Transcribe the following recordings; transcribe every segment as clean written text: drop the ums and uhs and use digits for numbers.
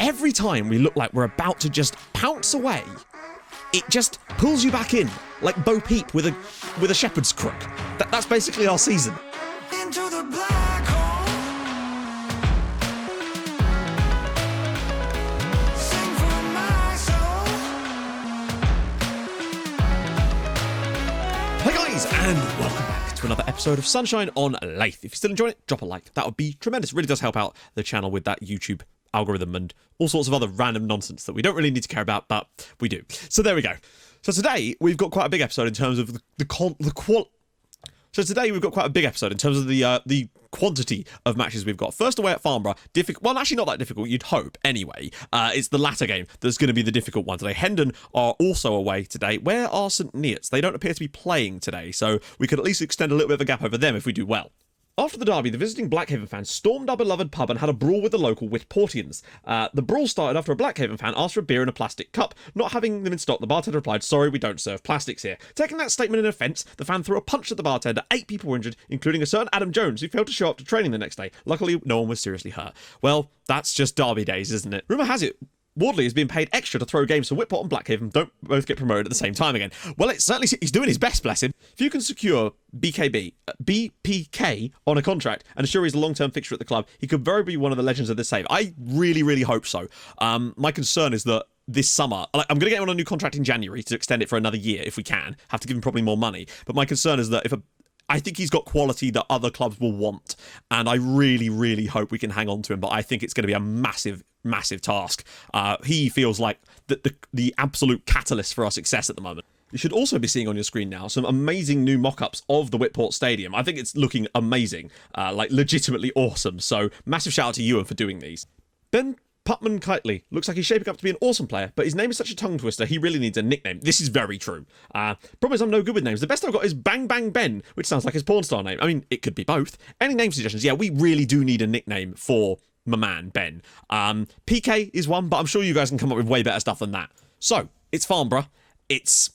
every time we look like we're about to just pounce away, it just pulls you back in, like Bo Peep with a shepherd's crook. That's basically our season. Into the black hole. Sing for my soul. Hey guys, and welcome back to another episode of Sunshine on Leyth. If you're still enjoying it, drop a like. That would be tremendous. It really does help out the channel with that YouTube algorithm and all sorts of other random nonsense that we don't really need to care about, but we do. So there we go. So today we've got quite a big episode in terms of the quantity of matches we've got. First away at Farnborough, well, actually not that difficult, you'd hope, anyway. It's the latter game that's going to be the difficult one today. Hendon are also away today. Where are St Neots? They don't appear to be playing today, so we could at least extend a little bit of a gap over them if we do well. After the derby, the visiting Blackhaven fans stormed our beloved pub and had a brawl with the local Whitportians. The brawl started after a Blackhaven fan asked for a beer in a plastic cup. Not having them in stock, the bartender replied, "Sorry, we don't serve plastics here." Taking that statement in offence, the fan threw a punch at the bartender. 8 people were injured, including a certain Adam Jones, who failed to show up to training the next day. Luckily, no one was seriously hurt. Well, that's just derby days, isn't it? Rumour has it Wardley is being paid extra to throw games so Whitport and Blackhaven don't both get promoted at the same time again. Well, it certainly he's doing his best, bless him. If you can secure BPK on a contract and assure he's a long-term fixture at the club, he could very be one of the legends of this save. I really, really hope so. My concern is that this summer, I'm going to get him on a new contract in January to extend it for another year if we can. Have to give him probably more money. But my concern is that I think he's got quality that other clubs will want, and I really, really hope we can hang on to him, but I think it's going to be a massive, massive task. He feels like the absolute catalyst for our success at the moment. You should also be seeing on your screen now some amazing new mock-ups of the Whitport Stadium. I think it's looking amazing, like legitimately awesome, so massive shout out to Ewan for doing these. Ben Putman Kitely looks like he's shaping up to be an awesome player, but his name is such a tongue twister, he really needs a nickname. This is very true. Problem is I'm no good with names. The best I've got is Bang Bang Ben, which sounds like his porn star name. I mean, it could be both. Any name suggestions? Yeah, we really do need a nickname for my man, Ben. PK is one, but I'm sure you guys can come up with way better stuff than that. So, it's Farnborough. It's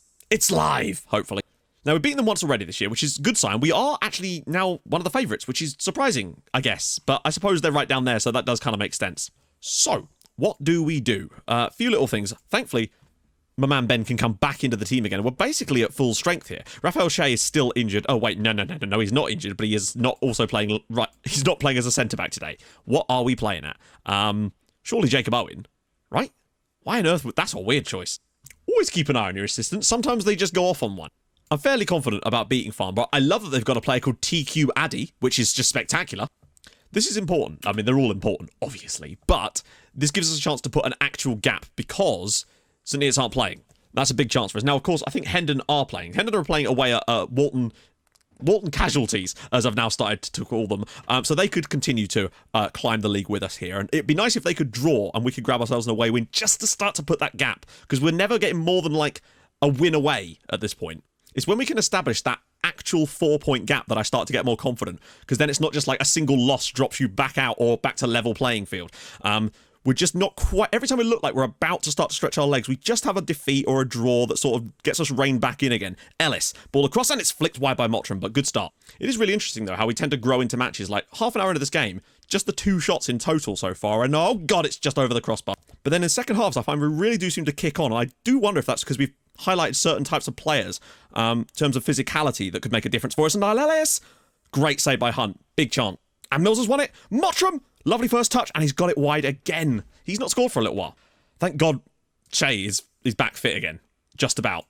live, hopefully. Now, we've beaten them once already this year, which is a good sign. We are actually now one of the favourites, which is surprising, I guess. But I suppose they're right down there, so that does kind of make sense. So, what do we do? A few little things. Thankfully, my man Ben can come back into the team again. We're basically at full strength here. Raphael Shea is still injured. Oh, wait, no, he's not injured, but he is not also playing, right, he's not playing as a centre-back today. What are we playing at? Surely Jacob Owen, right? Why on earth that's a weird choice. Always keep an eye on your assistants. Sometimes they just go off on one. I'm fairly confident about beating Farnborough. I love that they've got a player called TQ Addy, which is just spectacular. This is important. I mean, they're all important, obviously, but this gives us a chance to put an actual gap because St Neots aren't playing. That's a big chance for us. Now, of course, I think Hendon are playing. Hendon are playing away at Walton Casualties, as I've now started to call them, so they could continue to climb the league with us here, and it'd be nice if they could draw and we could grab ourselves an away win just to start to put that gap, because we're never getting more than like a win away at this point. It's when we can establish that actual 4-point gap that I start to get more confident, because then it's not just like a single loss drops you back out or back to level playing field. We're just not quite, every time we look like we're about to start to stretch our legs, we just have a defeat or a draw that sort of gets us reined back in again. Ellis, ball across, and it's flicked wide by Mottram, but good start. It is really interesting though how we tend to grow into matches, like half an hour into this game, just the 2 shots in total so far, and oh god, it's just over the crossbar. But then in second halves, I find we really do seem to kick on, and I do wonder if that's because we've highlighted certain types of players, in terms of physicality that could make a difference for us. And Ellis, great save by Hunt, big chance. And Mills has won it. Mottram, lovely first touch, and he's got it wide again. He's not scored for a little while. Thank God Shea is back fit again, just about,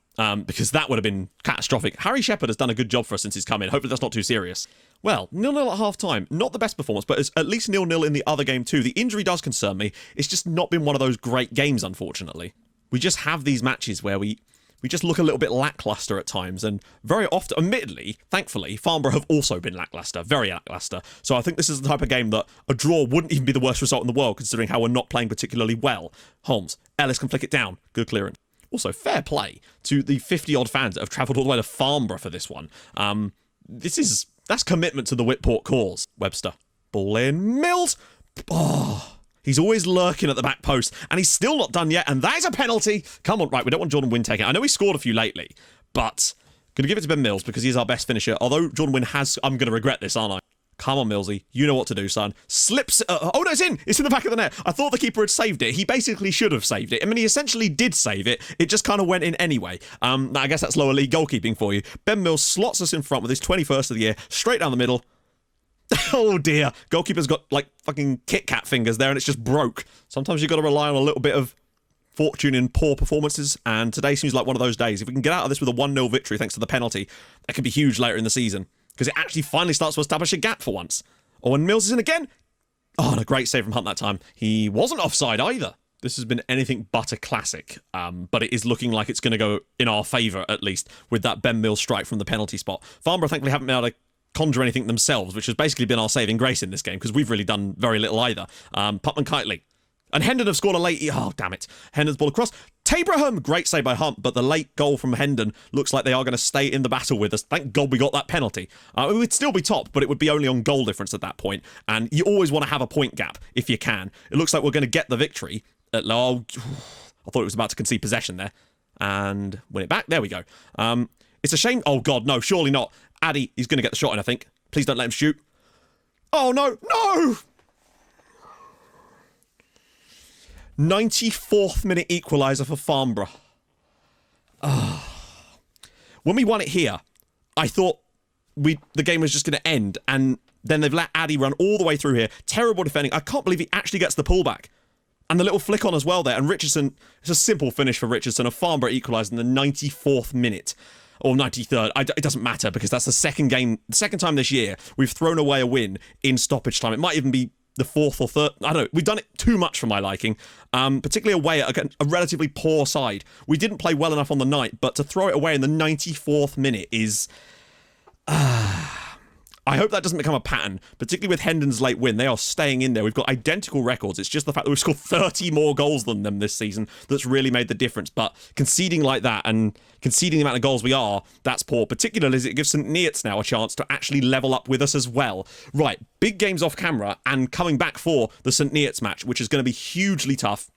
because that would have been catastrophic. Harry Shepherd has done a good job for us since he's come in. Hopefully that's not too serious. Well, 0-0 at half-time. Not the best performance, but it's at least 0-0 in the other game too. The injury does concern me. It's just not been one of those great games, unfortunately. We just have these matches where we just look a little bit lackluster at times, and very often, admittedly, thankfully, Farnborough have also been lackluster, very lackluster. So I think this is the type of game that a draw wouldn't even be the worst result in the world, considering how we're not playing particularly well. Holmes, Ellis can flick it down, good clearance. Also, fair play to the 50-odd fans that have travelled all the way to Farnborough for this one. That's commitment to the Whitport cause. Webster, ball in, Mills. Oh, he's always lurking at the back post, and he's still not done yet, and that is a penalty. Come on, right, we don't want Jordan Wynn taking it. I know he scored a few lately, but going to give it to Ben Mills because he's our best finisher, although Jordan Wynn has, I'm going to regret this, aren't I? Come on, Millsy. You know what to do, son. Slips. Oh, no, it's in. It's in the back of the net. I thought the keeper had saved it. He basically should have saved it. I mean, he essentially did save it. It just kind of went in anyway. I guess that's lower league goalkeeping for you. Ben Mills slots us in front with his 21st of the year, straight down the middle. Oh, dear. Goalkeeper's got, like, fucking Kit Kat fingers there, and it's just broke. Sometimes you've got to rely on a little bit of fortune in poor performances, and today seems like one of those days. If we can get out of this with a 1-0 victory thanks to the penalty, that could be huge later in the season, because it actually finally starts to establish a gap for once. Oh, and Mills is in again. Oh, and a great save from Hunt that time. He wasn't offside either. This has been anything but a classic, but it is looking like it's going to go in our favour, at least, with that Ben Mills strike from the penalty spot. Farnborough, thankfully, haven't been able to conjure anything themselves, which has basically been our saving grace in this game, because we've really done very little either. Putman-Kitely. And Hendon have scored a late... Oh, damn it. Hendon's ball across. Tabraham! Great save by Hunt, but the late goal from Hendon looks like they are going to stay in the battle with us. Thank God we got that penalty. We would still be top, but it would be only on goal difference at that point. And you always want to have a point gap, if you can. It looks like we're going to get the victory. I thought it was about to concede possession there. And win it back. There we go. It's a shame... Oh, God, no, surely not. Addy, he's going to get the shot in, I think. Please don't let him shoot. Oh, no. No! 94th minute equaliser for Farnborough. When we won it here, I thought the game was just going to end, and then they've let Addy run all the way through here. Terrible defending. I can't believe he actually gets the pullback. And the little flick on as well there. And Richardson, it's a simple finish for Richardson. A Farnborough equalised in the 94th minute. Or 93rd. It doesn't matter, because that's the second time this year we've thrown away a win in stoppage time. It might even be the fourth or third. I don't know. We've done it too much for my liking, particularly away at a relatively poor side. We didn't play well enough on the night, but to throw it away in the 94th minute is... I hope that doesn't become a pattern, particularly with Hendon's late win. They are staying in there. We've got identical records. It's just the fact that we've scored 30 more goals than them this season that's really made the difference. But conceding like that and conceding the amount of goals we are, that's poor, particularly as it gives St Neots now a chance to actually level up with us as well. Right, big games off camera and coming back for the St Neots match, which is going to be hugely tough.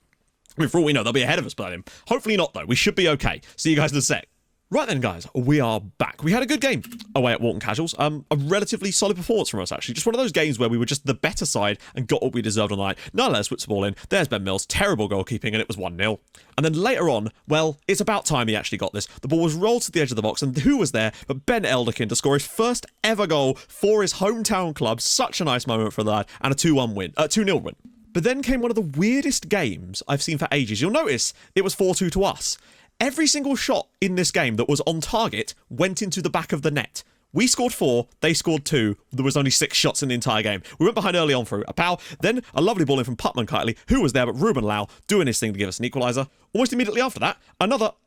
I mean, for all we know, they'll be ahead of us by then. Hopefully not, though. We should be okay. See you guys in a sec. Right then, guys, we are back. We had a good game away at Walton Casuals. A relatively solid performance from us, actually. Just one of those games where we were just the better side and got what we deserved on the night. Nonetheless, puts the ball in. There's Ben Mills. Terrible goalkeeping, and it was 1-0. And then later on, well, it's about time he actually got this. The ball was rolled to the edge of the box, and who was there but Ben Elderkin to score his first ever goal for his hometown club. Such a nice moment for the lad. And a 2-1 win. 2-0 win. But then came one of the weirdest games I've seen for ages. You'll notice it was 4-2 to us. Every single shot in this game that was on target went into the back of the net. We scored 4, they scored 2. There was only 6 shots in the entire game. We went behind early on for a pow. Then a lovely ball in from Putman-Kitely, who was there but Ruben Lau doing his thing to give us an equaliser. Almost immediately after that,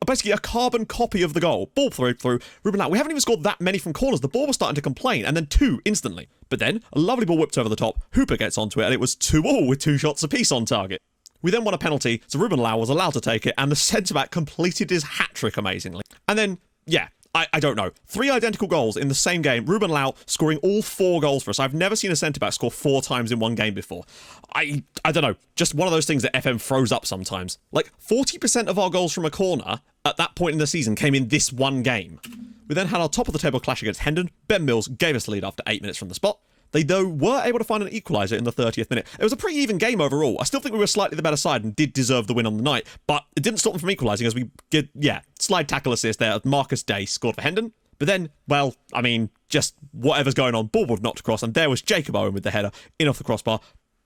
basically a carbon copy of the goal. Ball through Ruben Lau. We haven't even scored that many from corners. The ball was starting to complain, and then 2 instantly. But then a lovely ball whipped over the top. Hooper gets onto it, and it was 2-2 with 2 shots apiece on target. We then won a penalty, so Ruben Lau was allowed to take it, and the centre-back completed his hat-trick amazingly. And then, yeah, I don't know. 3 identical goals in the same game. Ruben Lau scoring all 4 goals for us. I've never seen a centre-back score 4 times in one game before. I don't know. Just one of those things that FM froze up sometimes. Like, 40% of our goals from a corner at that point in the season came in this one game. We then had our top-of-the-table clash against Hendon. Ben Mills gave us the lead after 8 minutes from the spot. They, though, were able to find an equaliser in the 30th minute. It was a pretty even game overall. I still think we were slightly the better side and did deserve the win on the night, but it didn't stop them from equalising as we get, slide tackle assist there. Marcus Day scored for Hendon. But then, well, I mean, just whatever's going on, ball was knocked across, and there was Jacob Owen with the header in off the crossbar.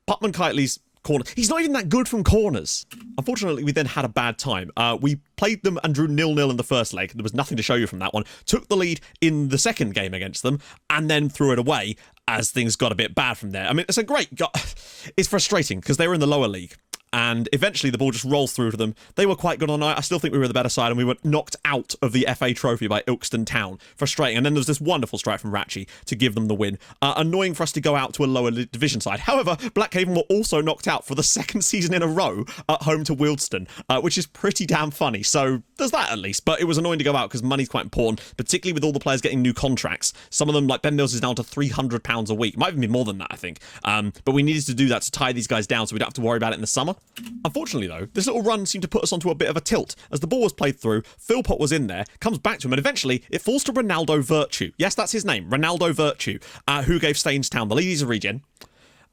Putman-Kitely's corner. He's not even that good from corners. Unfortunately, we then had a bad time. We played them and drew 0-0 in the first leg. There was nothing to show you from that one. Took the lead in the second game against them and then threw it away as things got a bit bad from there. I mean, it's frustrating because they were in the lower league. And eventually the ball just rolls through to them. They were quite good on the night. I still think we were the better side, and we were knocked out of the FA Trophy by Ilkeston Town. Frustrating. And then there was this wonderful strike from Ratchie to give them the win. Annoying for us to go out to a lower division side. However, Blackhaven were also knocked out for the second season in a row at home to Wealdstone, which is pretty damn funny. So there's that at least. But it was annoying to go out because money's quite important, particularly with all the players getting new contracts. Some of them, like Ben Mills, is down to £300 a week. It might even be more than that, I think. But we needed to do that to tie these guys down so we don't have to worry about it in the summer. Unfortunately, though, this little run seemed to put us onto a bit of a tilt. As the ball was played through, Philpott was in there, comes back to him, and eventually it falls to Ronaldo Virtue. Yes, that's his name, Ronaldo Virtue, who gave Stainstown the lead. He's a regen.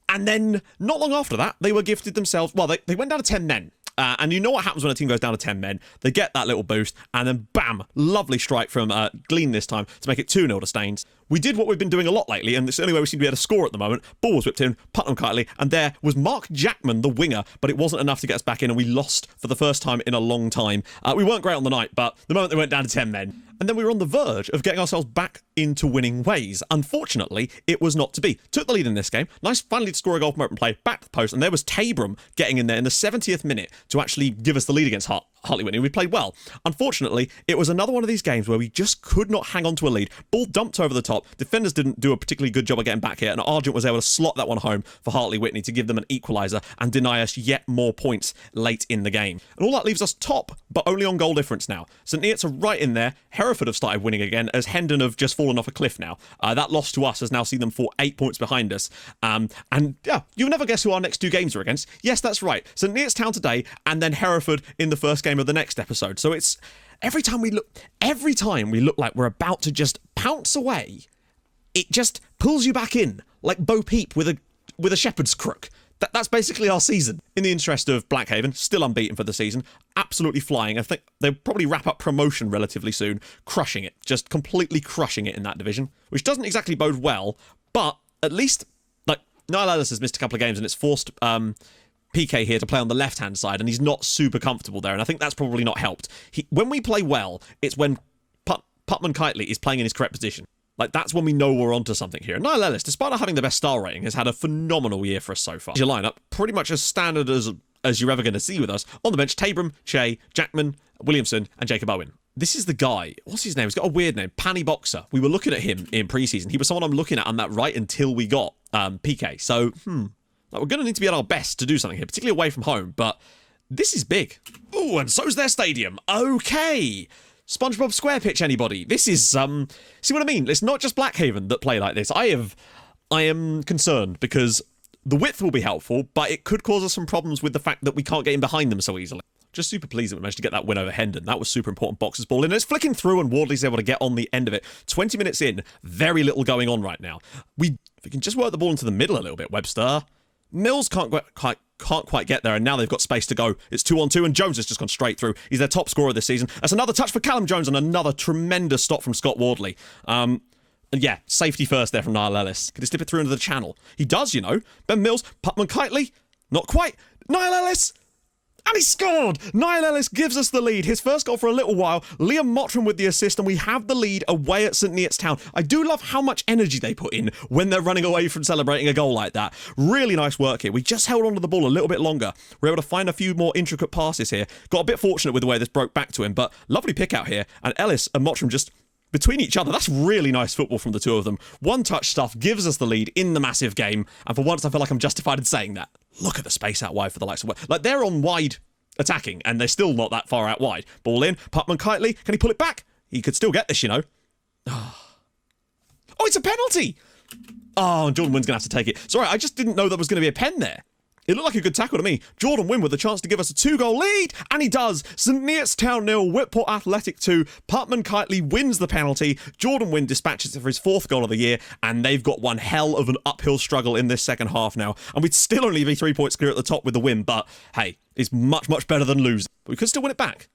And then, not long after that, they were gifted themselves... Well, they went down to 10 men. And you know what happens when a team goes down to 10 men. They get that little boost, and then bam, lovely strike from Glean this time to make it 2-0 to Staines. We did what we've been doing a lot lately, and it's the only way we seem to be able to score at the moment. Ball was whipped in, Putnam Kitely, and there was Mark Jackman, the winger, but it wasn't enough to get us back in, and we lost for the first time in a long time. We weren't great on the night, but the moment they went down to 10 men, and then we were on the verge of getting ourselves back into winning ways. Unfortunately, it was not to be. Took the lead in this game. Nice finally to score a goal from open play, back to the post, and there was Tabram getting in there in the 70th minute to actually give us the lead against Hartley Whitney. We played well. Unfortunately, it was another one of these games where we just could not hang on to a lead. Ball dumped over the top. Defenders didn't do a particularly good job of getting back here, and Argent was able to slot that one home for Hartley Whitney to give them an equaliser and deny us yet more points late in the game. And all that leaves us top, but only on goal difference now. St Neots are right in there. Hereford have started winning again, as Hendon have just fallen off a cliff now. That loss to us has now seen them fall 8 points behind us. And yeah, you'll never guess who our next two games are against. Yes, that's right. St Neots Town today, and then Hereford in the first game of the next episode. So it's every time we look like we're about to just pounce away, it just pulls you back in like Bo Peep with a shepherd's crook. That's basically our season. In the interest of Blackhaven, still unbeaten for the season, absolutely flying. I think they'll probably wrap up promotion relatively soon, crushing it, just completely crushing it in that division, which doesn't exactly bode well, but at least, like, Niall Ellis has missed a couple of games and it's forced PK here to play on the left-hand side, and he's not super comfortable there, and I think that's probably not helped. When we play well, it's when Putman Kitely is playing in his correct position. Like, that's when we know we're onto something here. Niall Ellis, despite not having the best star rating, has had a phenomenal year for us so far. Your lineup, pretty much as standard as you're ever going to see with us. On the bench, Tabram, Che, Jackman, Williamson, and Jacob Owen. This is the guy. What's his name? He's got a weird name. Panny Boxer. We were looking at him in preseason. He was someone I'm looking at on that right until we got PK. So, like, we're going to need to be at our best to do something here, particularly away from home. But this is big. Ooh, and so's their stadium. Okay. SpongeBob SquarePitch, anybody? This is, see what I mean? It's not just Blackhaven that play like this. I am concerned because the width will be helpful, but it could cause us some problems with the fact that we can't get in behind them so easily. Just super pleased that we managed to get that win over Hendon. That was super important. Boxer's ball in. It's flicking through and Wardley's able to get on the end of it. 20 minutes in, very little going on right now. If we can just work the ball into the middle a little bit, Webster. Mills can't quite get there, and now they've got space to go. It's 2-on-2, and Jones has just gone straight through. He's their top scorer this season. That's another touch for Callum Jones, and another tremendous stop from Scott Wardley. And yeah, safety first there from Niall Ellis. Could he slip it through into the channel? He does, you know. Ben Mills, Putman Kitely, not quite. Niall Ellis! And he scored! Niall Ellis gives us the lead. His first goal for a little while. Liam Mottram with the assist, and we have the lead away at St Neots Town. I do love how much energy they put in when they're running away from celebrating a goal like that. Really nice work here. We just held onto the ball a little bit longer. We're able to find a few more intricate passes here. Got a bit fortunate with the way this broke back to him, but lovely pick out here. And Ellis and Mottram just between each other. That's really nice football from the two of them. One touch stuff gives us the lead in the massive game, and for once I feel like I'm justified in saying that. Look at the space out wide for the likes of... Like, they're on wide attacking, and they're still not that far out wide. Ball in, Putman Kitely, can he pull it back? He could still get this, you know. Oh, it's a penalty! Oh, and Jordan Wynn's going to have to take it. Sorry, I just didn't know there was going to be a pen there. It looked like a good tackle to me. Jordan Wynn with a chance to give us a 2-goal lead, and he does. St Neots Town 0, Whitport Athletic 2. Putman Kitely wins the penalty. Jordan Wynn dispatches it for his 4th goal of the year, and they've got one hell of an uphill struggle in this second half now. And we'd still only be 3 points clear at the top with the win, but hey, it's much, much better than losing. But we could still win it back.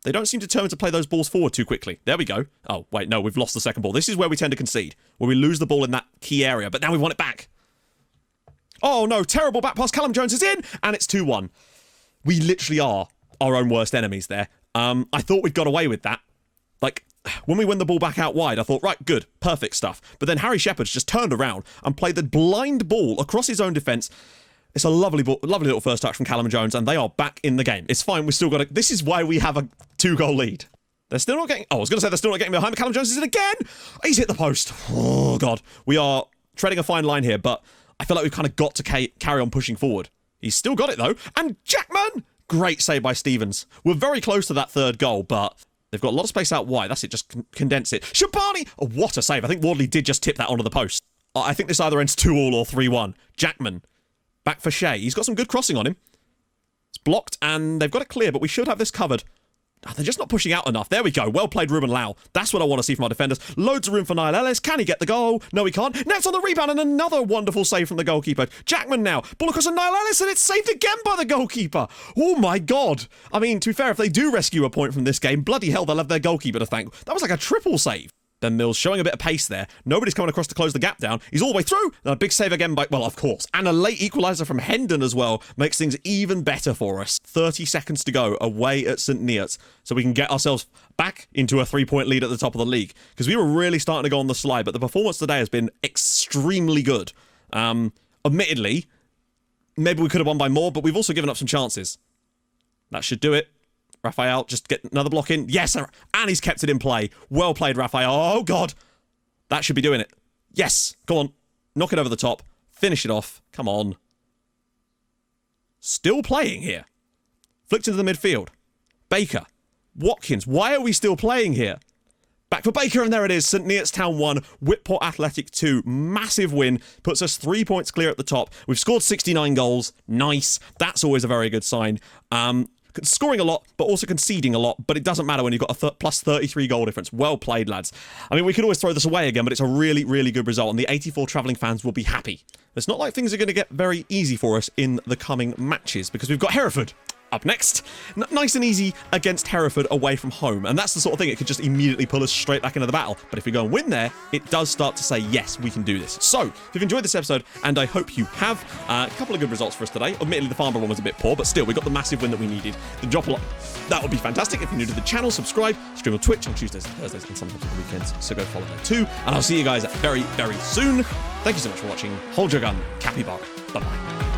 They don't seem determined to play those balls forward too quickly. There we go. Oh, wait, no, we've lost the second ball. This is where we tend to concede, where we lose the ball in that key area, but now we want it back. Oh no, terrible back pass. Callum Jones is in, and it's 2-1. We literally are our own worst enemies there. I thought we'd got away with that. Like, when we win the ball back out wide, I thought, right, good, perfect stuff. But then Harry Shepherd's just turned around and played the blind ball across his own defence. It's a lovely ball, lovely little first touch from Callum Jones, and they are back in the game. It's fine, we still got it. This is why we have a 2-goal lead. They're still not getting... Oh, I was going to say they're still not getting behind, but Callum Jones is in again! He's hit the post. Oh, God. We are treading a fine line here, but I feel like we've kind of got to carry on pushing forward. He's still got it, though. And Jackman! Great save by Stevens. We're very close to that 3rd goal, but they've got a lot of space out wide. That's it, just condense it. Shabani! Oh, what a save. I think Wardley did just tip that onto the post. I think this either ends 2-2 or 3-1. Jackman. Back for Shea. He's got some good crossing on him. blocked, and they've got it clear, but we should have this covered. Oh, they're just not pushing out enough. There we go. Well played, Ruben Lau. That's what I want to see from our defenders. Loads of room for Niall Ellis. Can he get the goal? No, he can't. Nets on the rebound, and another wonderful save from the goalkeeper. Jackman now. Ball across to Niall Ellis, and it's saved again by the goalkeeper. Oh, my God. I mean, to be fair, if they do rescue a point from this game, bloody hell, they'll have their goalkeeper to thank. That was like a triple save. Then Mills showing a bit of pace there. Nobody's coming across to close the gap down. He's all the way through. And a big save again by, well, of course. And a late equaliser from Hendon as well makes things even better for us. 30 seconds to go away at St. Neots. So we can get ourselves back into a 3-point lead at the top of the league. Because we were really starting to go on the slide. But the performance today has been extremely good. Admittedly, maybe we could have won by more, but we've also given up some chances. That should do it. Raphael, just get another block in. Yes, and he's kept it in play. Well played, Raphael. Oh, God. That should be doing it. Yes. Go on. Knock it over the top. Finish it off. Come on. Still playing here. Flicked into the midfield. Baker. Watkins. Why are we still playing here? Back for Baker, and there it is. St. Neots Town 1, Whitport Athletic 2. Massive win. Puts us 3 points clear at the top. We've scored 69 goals. Nice. That's always a very good sign. Scoring a lot, but also conceding a lot, but it doesn't matter when you've got a plus 33 goal difference. Well played, lads. I mean, we could always throw this away again, but it's a really, really good result, and the 84 travelling fans will be happy. It's not like things are going to get very easy for us in the coming matches, because we've got Hereford up next. Nice and easy against Hereford away from home, and that's the sort of thing it could just immediately pull us straight back into the battle. But if we go and win there, it does start to say, yes, we can do this. So, if you've enjoyed this episode, and I hope you have, a couple of good results for us today. Admittedly, the Farnborough one was a bit poor, but still, we got the massive win that we needed. The drop a lot. That would be fantastic. If you're new to the channel, subscribe, stream on Twitch on Tuesdays and Thursdays, and sometimes on the weekends, so go follow there too. And I'll see you guys very, very soon. Thank you so much for watching. Hold your gun. Capybara. Bye-bye.